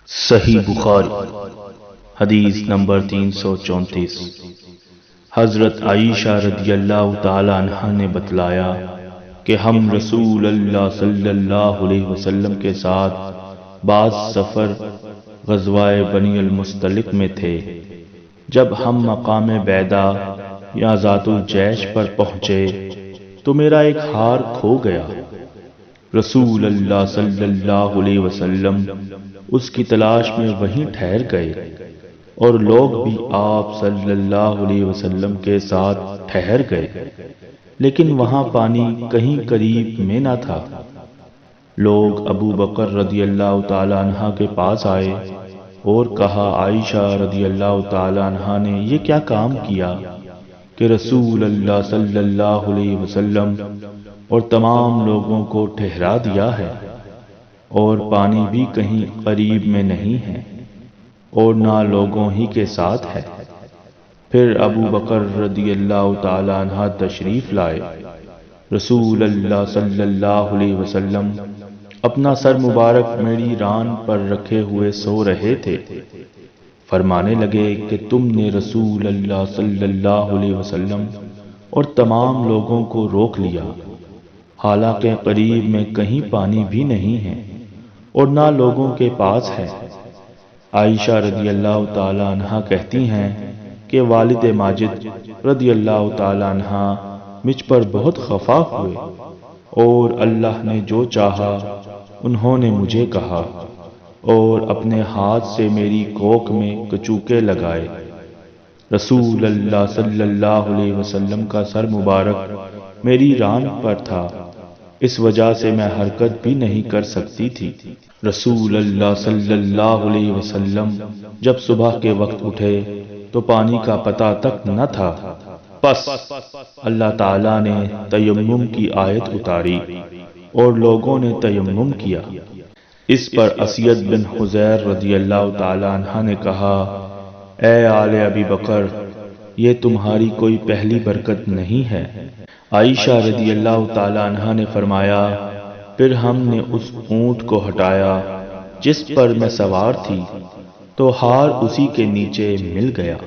صحیح بخاری حدیث نمبر 334۔ حضرت عائشہ رضی اللہ تعالی عنہ نے بتلایا کہ ہم رسول اللہ صلی اللہ علیہ وسلم کے ساتھ بعض سفر غزوہ بنی المصطلق میں تھے۔ جب ہم مقام بیدا یا ذات الجیش پر پہنچے تو میرا ایک ہار کھو گیا۔ رسول اللہ صلی اللہ علیہ وسلم اس کی تلاش میں وہیں ٹھہر گئے اور لوگ بھی آپ صلی اللہ علیہ وسلم کے ساتھ ٹھہر گئے، لیکن وہاں پانی کہیں قریب میں نہ تھا۔ لوگ ابو بکر رضی اللہ تعالی عنہ کے پاس آئے اور کہا، عائشہ رضی اللہ تعالی عنہ نے یہ کیا کام کیا کہ رسول اللہ صلی اللہ علیہ وسلم اور تمام لوگوں کو ٹھہرا دیا ہے، اور پانی بھی کہیں قریب میں نہیں ہے اور نہ لوگوں ہی کے ساتھ ہے۔ پھر ابو بکر رضی اللہ تعالی عنہ تشریف لائے۔ رسول اللہ صلی اللہ علیہ وسلم اپنا سر مبارک میری ران پر رکھے ہوئے سو رہے تھے۔ فرمانے لگے کہ تم نے رسول اللہ صلی اللہ علیہ وسلم اور تمام لوگوں کو روک لیا، حالانکہ قریب میں کہیں پانی بھی نہیں ہے اور نہ لوگوں کے پاس ہے۔ عائشہ رضی اللہ تعالی عنہ کہتی ہیں کہ والد ماجد رضی اللہ تعالی عنہ مجھ پر بہت خفا ہوئے، اور اللہ نے جو چاہا انہوں نے مجھے کہا اور اپنے ہاتھ سے میری کوکھ میں کچوکے لگائے۔ رسول اللہ صلی اللہ علیہ وسلم کا سر مبارک میری ران پر تھا، اس وجہ سے میں حرکت بھی نہیں کر سکتی تھی۔ رسول اللہ صلی اللہ علیہ وسلم جب صبح کے وقت اٹھے تو پانی کا پتہ تک نہ تھا۔ پس اللہ تعالیٰ نے تیمم کی آیت اتاری اور لوگوں نے تیمم کیا۔ اس پر اسید بن حذیر رضی اللہ تعالی عنہ نے کہا، اے آل ابی بکر، یہ تمہاری کوئی پہلی برکت نہیں ہے۔ عائشہ رضی اللہ تعالی عنہ نے فرمایا، پھر ہم نے اس اونٹ کو ہٹایا جس پر میں سوار تھی، تو ہار اسی کے نیچے مل گیا۔